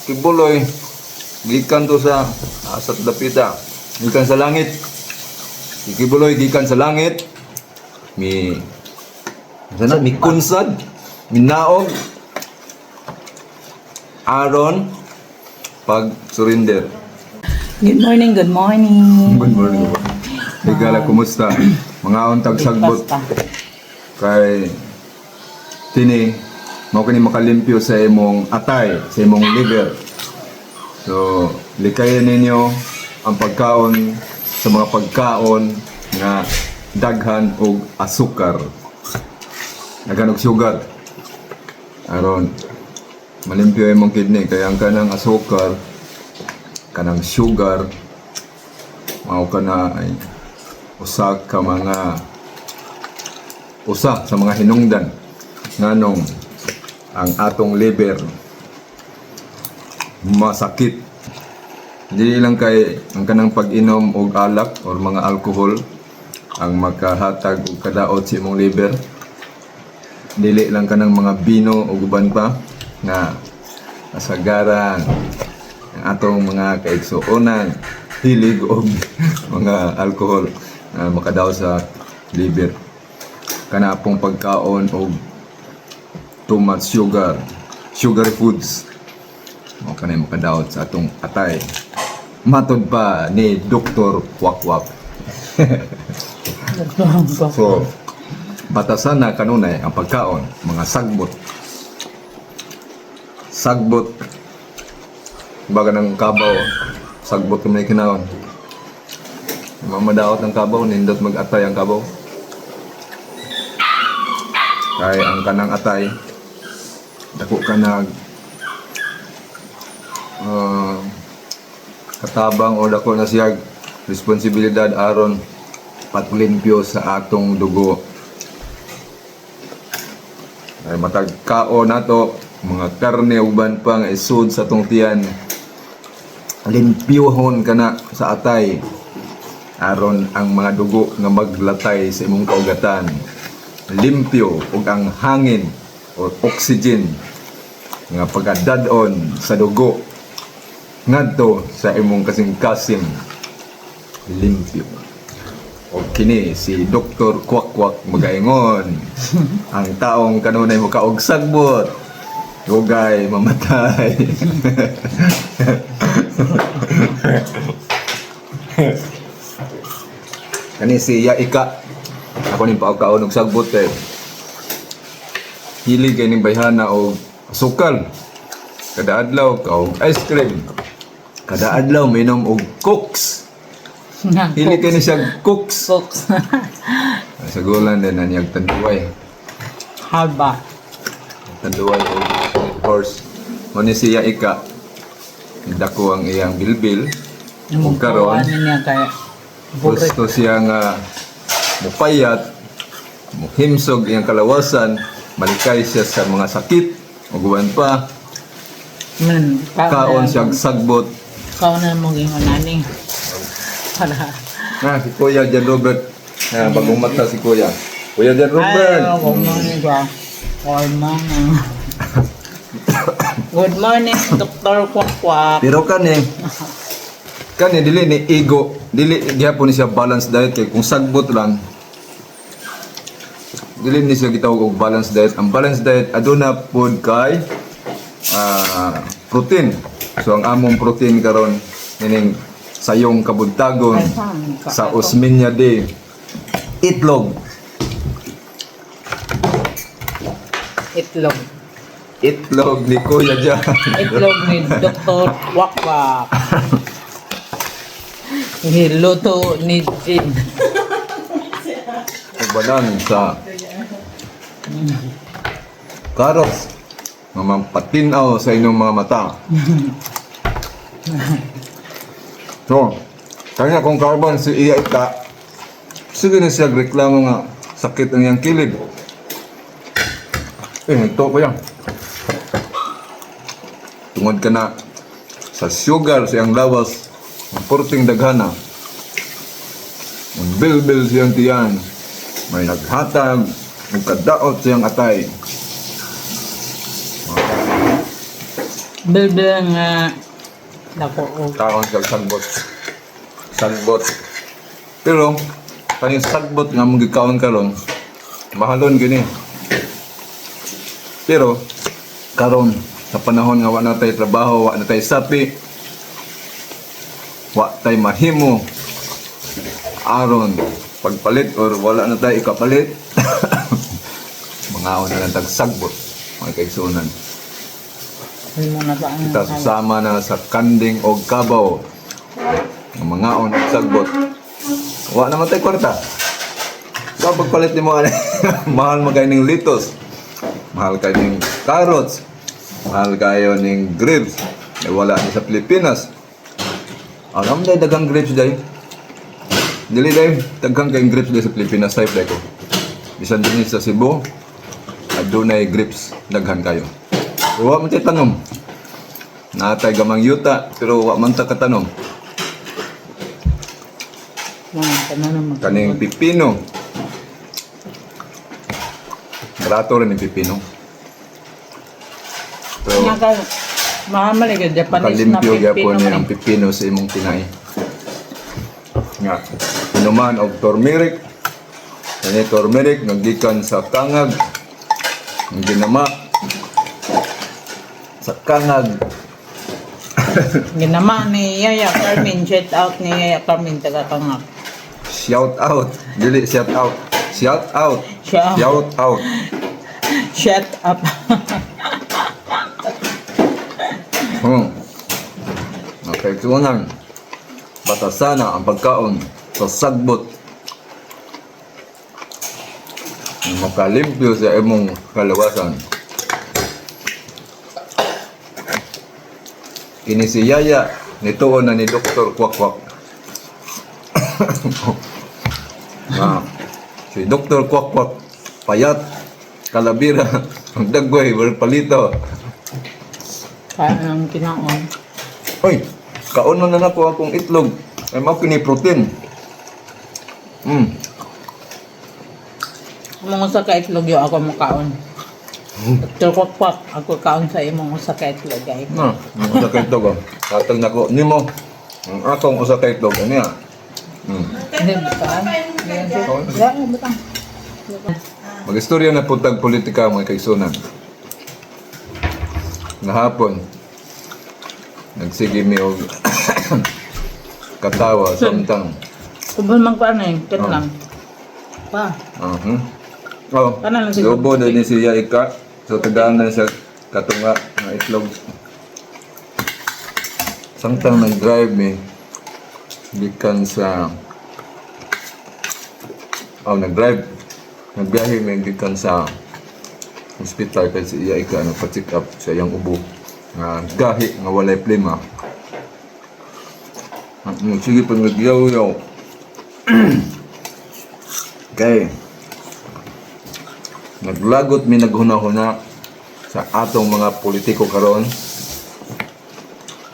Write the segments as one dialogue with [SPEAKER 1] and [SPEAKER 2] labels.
[SPEAKER 1] kibuloy gikan to sa asat dapita, gikan sa langit. Kibuloy gikan sa langit. Mi kunsad, minaog aron pag surrender.
[SPEAKER 2] Good morning, good morning.
[SPEAKER 1] Good morning. Higala, kumusta? Mga untag sagbot
[SPEAKER 2] Breakfast
[SPEAKER 1] kay tini mao kini makalimpyo sa imong atay, sa imong liver. So, likayan ninyo ang pagkaon sa mga pagkaon nga daghan og asukar. Daghan og sugar. Aron malimpyo imong kidney kay ang kanang asukar, kanang sugar mao kana ay usa sa mga hinungdan nganong ang atong liver masakit. Dili lang kay ang kanang pag-inom og alak or mga alcohol ang makahatag og kadaot sa imong liver. Dili lang kanang mga bino o uban pa nga kasagaran ang atong mga kaigsuonan hilig og mga alcohol na makadaot sa liver. Kana pong pagkaon og too much sugar foods mo kanay makadaot sa atong atay. Matod pa ni Dr. Wakwak. So, batasan na kanunay ang pagkaon, mga sagbot. Sagbot, baga ng kabaw, sagbot kami kinaon. Mamadaot ng kabaw, nindot mag-atay ang kabaw. Kay ang kanang atay, dako ka nag katabang o dako na siya responsibilidad aron patlimpyo sa atong dugo. Ay matagkao nato mga karne uban pa nga isud sa atong tiyan. Limpyohon kana sa atay aron ang mga dugo nga maglatay sa imong kaugatan. Limpyo ug ang hangin o oxygen nga pagdadon sa dugo ngadto sa imong kasing-kasing limpyo. O kini si Dr. Kwakwak magaingon ang taong kanunay mokaog sagbot dugay mamatay. Kani si Yaika ako ning pagkaon og sagbot eh. Hilig kay ning bayhana og asukal. Kada adlaw og ice cream. Kada adlaw minom og cokes. Hilig kay ni siya cokes.
[SPEAKER 2] Cooks.
[SPEAKER 1] Sa gulan din na niyag tanduay.
[SPEAKER 2] Haba.
[SPEAKER 1] Tanduay og horse. Mo ni siya ika. Dako ang iyang bilbil. Ug karon
[SPEAKER 2] Ano niya kaya?
[SPEAKER 1] gusto siya nga mupayat, muhimsog iyang kalawasan, malikay siya sa mga sakit, ug uban pa kaon siyang sagbot.
[SPEAKER 2] Kaon na mong ingon nani. Para.
[SPEAKER 1] Si Kuya Jan Robert. Bagong mata si Kuya. Kuya Jan Robert.
[SPEAKER 2] Ay, good morning ba? Good morning. Good morning, Dr. Kwakwak.
[SPEAKER 1] Pero kani dili ni ego, dili gyapon ni siya balanced diet kay kung sagbot lang dili ni siya gitawag og balanced diet. Ang balanced diet aduna pod kay protein. So ang among protein karon meaning sayong kabuntagon sa Osmeña Day, itlog.
[SPEAKER 2] Itlog.
[SPEAKER 1] Itlog ni Kuya Jan.
[SPEAKER 2] Itlog ni Dr. Kwakwak. Niluto ni Jin.
[SPEAKER 1] Ubanan sa carrots. Mamampatinaw sa inyong mga mata. So, kaya kung carbon si Iya Ika, sige na siya reklamo nga sakit ang iyang kilid. Ito ko yan. Tungod ka na sa sugar sa iyang lawas, ang porting daghana. Ang bilbil siyang tiyan, may naghatag, nagkadaot siyang atay.
[SPEAKER 2] Bilbil nga dako o.
[SPEAKER 1] Kaon kag sagbot. Sagbot. Pero kaning sagbot nga mong gikaon karon, mahalon gini. Pero karon sa panahon nga wa na tay trabaho, wa na tay sapi, wa tay mahimo aron pagpalit or wala na tay ikapalit. Mga na lang tag sagbot, mga kaigsunan.
[SPEAKER 2] Hindi mo na saan.
[SPEAKER 1] Kita susama na sa kanding o kabaw. Ang mga on sagbot. Wa naman tayo kwarta. So, pagpalit ni mo, mahal mo kayo ng litos. Mahal kayo ng carrots. Mahal kayo ng grapes. Eh, wala ni sa Pilipinas. Alam dahil dagang grapes dahil. Dili dahil, dagang kayong grapes dahil sa Pilipinas. Type dahil ko. Bisan din sa Cebu, adunay grapes. Daghan kayo. Pero wa man tayo tanom. Natay gamang yuta, pero wa man ta katanom. Kaning pipino. Barato rin yung pipino. Pero
[SPEAKER 2] Mahamali ka, Japanese na
[SPEAKER 1] kalimpyo gyapon
[SPEAKER 2] pipino.
[SPEAKER 1] niya ang pipino sa imong tinay. Nga, inuman og turmeric. Kani turmeric naggikan sa kangag. Ang ginama sa kangag.
[SPEAKER 2] Ginama ni Yaya Carmen, shout out ni Yaya Carmen, taga-tangak.
[SPEAKER 1] Shout out. Dili shout out. Shout out.
[SPEAKER 2] Shout
[SPEAKER 1] Shout out.
[SPEAKER 2] Shut up.
[SPEAKER 1] Okay, tunan. Batasana ang pagkaon sa sagbot. Makalimpyo sa imong kalawasan. Kini si Yaya, nituon na ni Dr. Kwak-Kwak. Si Dr. Kwak-Kwak, payat, kalabira, ang dagway, palito.
[SPEAKER 2] Kaya ang kinaon.
[SPEAKER 1] Hoy, kauno na nako akong itlog. Ay mao kini protein.
[SPEAKER 2] Among usa ka itlog yo ako makaon. Dr. Kwak-Kwak, ako kaon sa imong usa ka itlog ay.
[SPEAKER 1] Na, ang usa ka itlog. Katag nako nimo. Ang akong usa ka itlog ani ah.
[SPEAKER 2] Hindi ba? Ya, butang.
[SPEAKER 1] Magistorya na puntag politika mga kaigsunan. Nahapon, nagsige mi og katawa samtang.
[SPEAKER 2] Kubon man ko ano eh, ket lang. Pa.
[SPEAKER 1] Oh,
[SPEAKER 2] Kana lang si
[SPEAKER 1] lobo na ni siya ika. So tagaan na siya katunga ng itlog. Samtang nag-drive mi gikan sa nagbiyahe mi gikan sa hospital kay si iya ika nagpa-check up sa iyang ubo nga gahi nga walay plema. Sige pa nagyaw-yaw. Kay naglagot mi naghuna-huna sa atong mga politiko karon.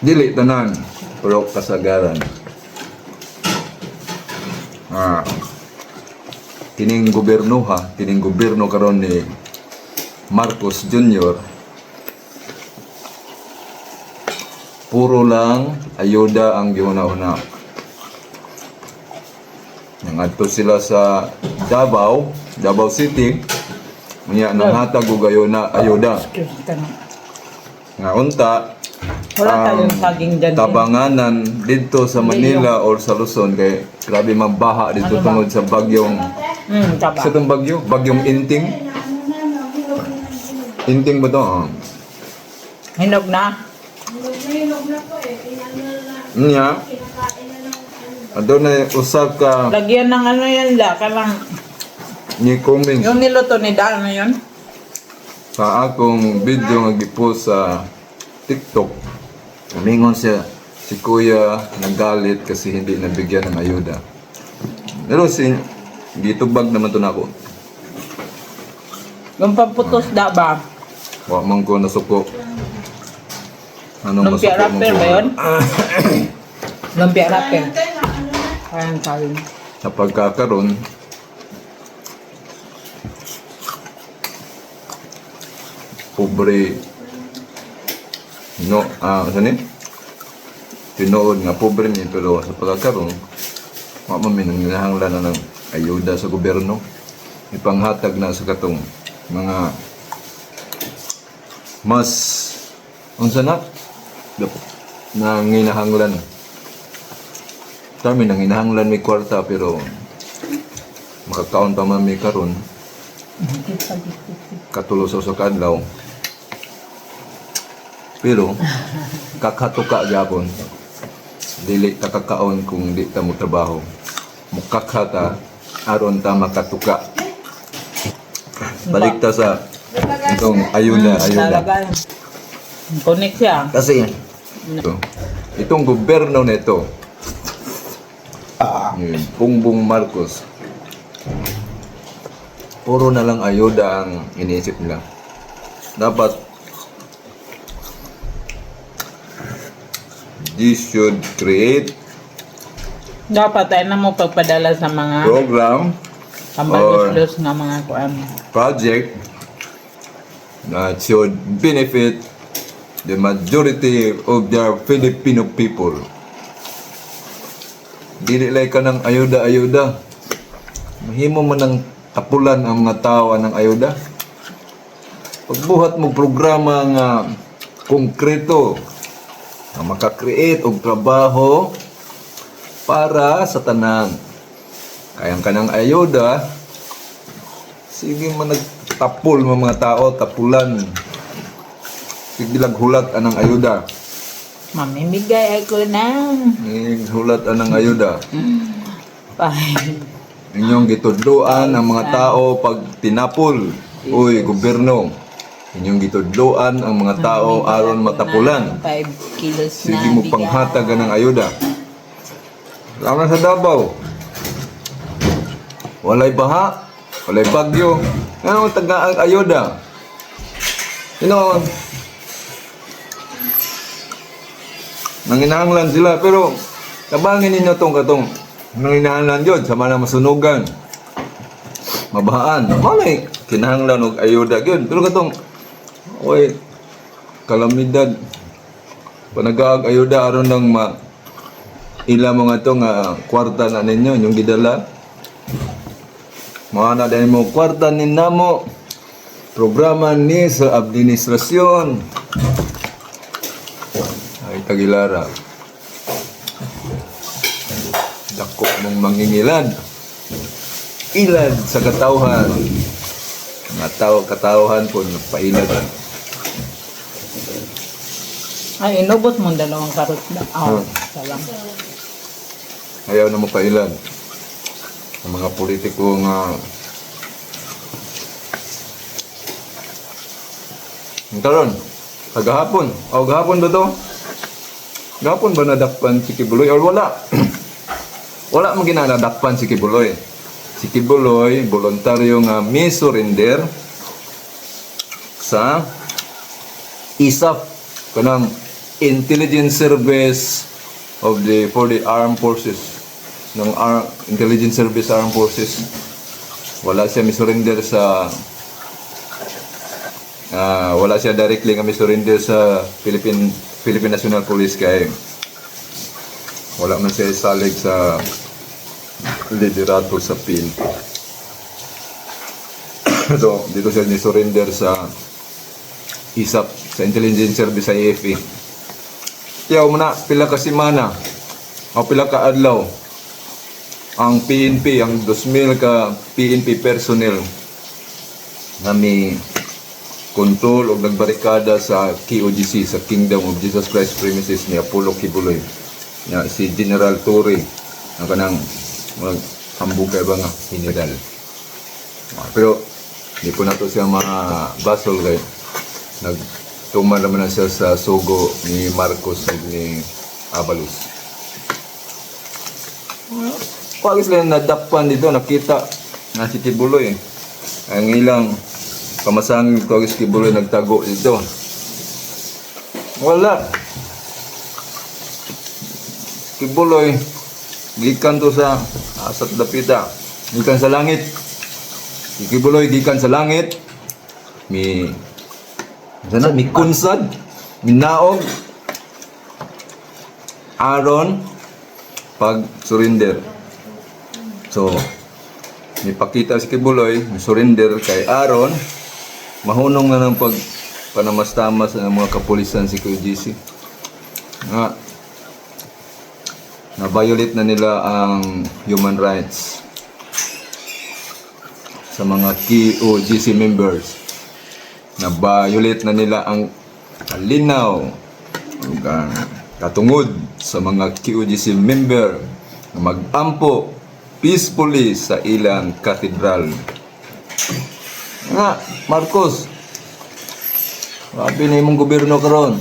[SPEAKER 1] Dili tanan pero kasagaran. Kining gobyerno karon ni Marcos Jr. Puro lang ayuda ang gihuna-huna. Nangadto sila sa Davao City. Unya nanghatag og ayuda. Nga unta
[SPEAKER 2] Wala tayong saging dyan.
[SPEAKER 1] tabanganan dito sa Manila or sa Luzon kay grabe mabaha dito
[SPEAKER 2] Ano ba?
[SPEAKER 1] tungod sa bagyong
[SPEAKER 2] Taba.
[SPEAKER 1] sa itong bagyo, bagyong Inting. Inting ba to?
[SPEAKER 2] Hinog na.
[SPEAKER 1] Nya. Adto na usab ka
[SPEAKER 2] Lagyan ng ano yan da, kalang
[SPEAKER 1] ni comments
[SPEAKER 2] yung niluto ni Dal na yun.
[SPEAKER 1] sa akong video nga gipost sa TikTok. Umingon siya, si Kuya nagalit kasi hindi nabigyan ng ayuda. Pero gitubag naman to nako.
[SPEAKER 2] Yung pamputos da ba?
[SPEAKER 1] Wa man ko nasuko. Anong
[SPEAKER 2] Lumpia
[SPEAKER 1] masuko
[SPEAKER 2] wrapper ba yun? Lumpia wrapper. Parang tawin.
[SPEAKER 1] Sa pagkakaroon, pobre, no, ano ni? Tinuod nga pobre ni pero sa pagkakaroon, wa man may nanginahanglan na ng ayuda sa gobyerno. Ipanghatag na sa katong mga mas unsa na nanginahanglan. Kami nanginahanglan may kwarta pero makakaon pa man may karon katulos sa kadlaw. Pero kakatuka gyapon. Dili ta kakaon kung di ta mo trabaho. Mukakata aron ta makatuka. Balik ta sa itong ayuda.
[SPEAKER 2] Talaga. Connect siya.
[SPEAKER 1] Kasi itong gobyerno nito, yung Bongbong Marcos, puro na lang ayuda ang iniisip nila. Dapat this should create
[SPEAKER 2] Dapat ay na mo pagpadala sa mga
[SPEAKER 1] program
[SPEAKER 2] kambalos nga mga kuan.
[SPEAKER 1] project that should benefit the majority of their Filipino people. Dili lay ka ng ayuda-ayuda. Mahimo man ng tapulan ang mga tao ng ayuda. Pagbuhat mo programa nga konkreto na makakreate og trabaho para sa tanan. Kayang kanang ayuda, sige man nagtapol mga tao, tapulan. Sige lang hulat anang ayuda.
[SPEAKER 2] Mamimigay ako ng
[SPEAKER 1] Hulat anang ayuda.
[SPEAKER 2] Bye.
[SPEAKER 1] Inyong gitudloan ang mga tao pag tinapol. Uy, gobyerno. Inyong gitudloan ang mga tao aron matapulan.
[SPEAKER 2] 5 kilos na.
[SPEAKER 1] Sige mo panghatag ng ayuda. Lalo na sa Davao. Walay baha, walay bagyo. Ano ang taga ayuda? Nanginahanglan sila pero tabangin ninyo katong nanginahanglan yun sa mga masunugan. Mabahaan. Malay, kinahanglan og ayuda yun. Pero katong oy kalamidad panagaag ayuda aron lang ila mga to nga kwarta na ninyo yung gidala. Mga na dahil mo kwarta ninamo programa ni sa administrasyon. Ay Tagilara. Dako mong mangingilad. Ilad sa katawhan. Mga tao katawhan po nagpailad.
[SPEAKER 2] Ay, inubos mo dalawang karot na. Salam.
[SPEAKER 1] Ayaw na mo pailad. Ang mga politiko nga karon kagahapon. Gahapon ba to? Gahapon ba nadakpan si Kibuloy or wala? Wala mo ginanadakpan si Kibuloy. Si Kibuloy, voluntaryo nga surrender sa ISAF, kanang Intelligence Service for the Armed Forces ng Intelligence Service Armed Forces. Wala siya surrender sa wala siya directly nga surrender sa Philippine National Police kay wala man siya salig sa liderato sa PNP. So, dito siya ni-surrender sa ISAP, sa Intelligence Service sa AFP. Yaw mo na, pila ka simana, o pila ka adlaw, ang PNP, ang 2,000 ka PNP personnel na may control o nagbarikada sa KOGC, sa Kingdom of Jesus Christ premises ni Apollo Kibuloy. Si General Torre, ang kanang hambugay ba nga, general. Pero, di po na to siya mga basol kay nagtuman naman na siya sa sugo ni Marcos at ni Abalos. Pag sila nadakpan dito, nakita na si Kibuloy. Ang ilang kamasang Tawagis Kibuloy nagtago dito. Wala. Kibuloy, gikan to sa asat dapita. Gikan sa langit. Si Kibuloy gikan sa langit. Mi kunsad. minaog aron pag surrender. So, nipakita si Kibuloy, surrender kay Aaron, mahunong na ng panamas-tamas ng mga kapulisan si QGC. Nga, na-violate na nila ang human rights sa mga QGC members. Na-violate na nila ang linaw, ang katungod sa mga QGC member na mag-ampo peacefully sa ilang katedral. Nga, Marcos, sabi na imong gobyerno karon.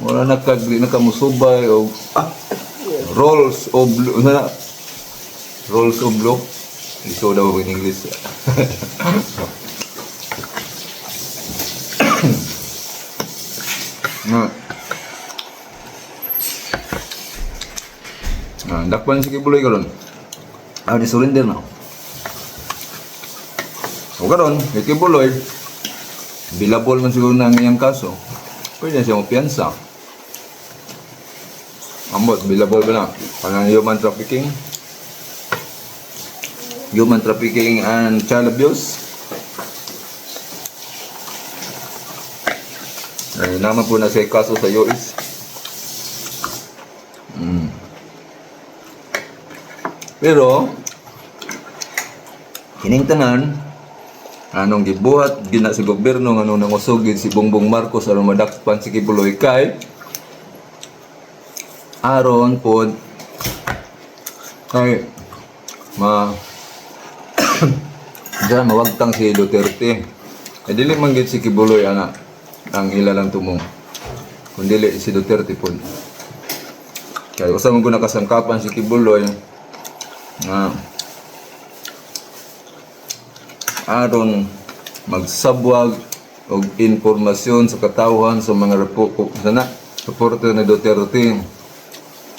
[SPEAKER 1] Wala nakamusubay o rolls of law. Rolls of law. Iso daw in English. Nga. Dakpan si Kibuloy karon. Di surrender na. O karon, si Kibuloy, bilabol man siguro na ang iyang kaso. Pwede na siya mapiyansa. Ambot, bilabol ba na? Parang human trafficking. Human trafficking and child abuse. Ay, naman po na siya kaso sa US. Pero, kining tanan, anong gibuhat, gina si gobyerno, anong nangusugid si Bongbong Marcos, anong madakpan si Kibuloy kay, aron po, kay, diyan, mawagtang si Duterte. Ay, dili man gid si Kibuloy, ang ilalang tumong. Kung dili si Duterte po. Kaya, usa mong nakasangkapan si Kibuloy, nga aron magsabwag og informasyon sa katawhan sa mga reporter na Duterte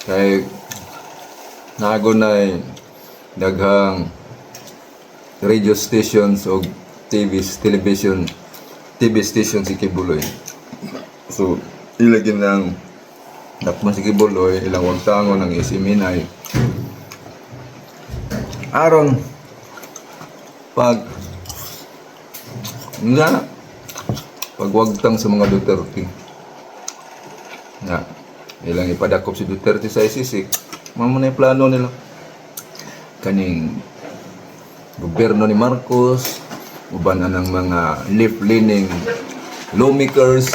[SPEAKER 1] kay nagunay daghang radio stations o TV station si Kibuloy. So ilagin ng dakman si Kibuloy ilang wagtangon ng isiminay aron pagwagtang sa mga Duterte na ilang ipadakop si Duterte sa ICC. Mamo na yung plano nila kaning gobyerno ni Marcos, uban na ng mga left-leaning lawmakers.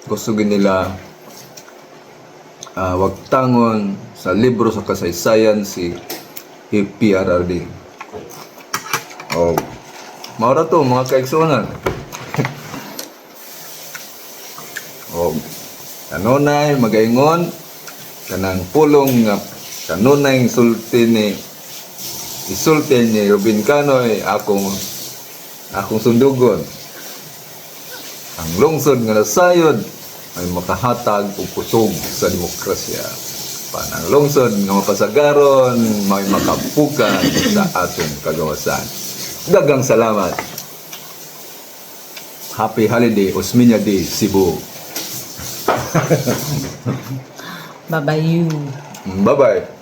[SPEAKER 1] Gusto nila wagtangon sa libro sa kasaysayan si PRRD. Oh, maura to mga kaigsunan. Oh, kanunay magaingon kanang pulong nga kanunay isulti ni Robin Canoy akong sundugon. Ang lungsod nga nasayod ay makahatag og kusog sa demokrasya. Panang lungsod nga mapasagaron may makapukan sa atong kagawasan. Daghang salamat. Happy holiday Osmeña Day Cebu.
[SPEAKER 2] Bye-bye you.
[SPEAKER 1] Bye-bye.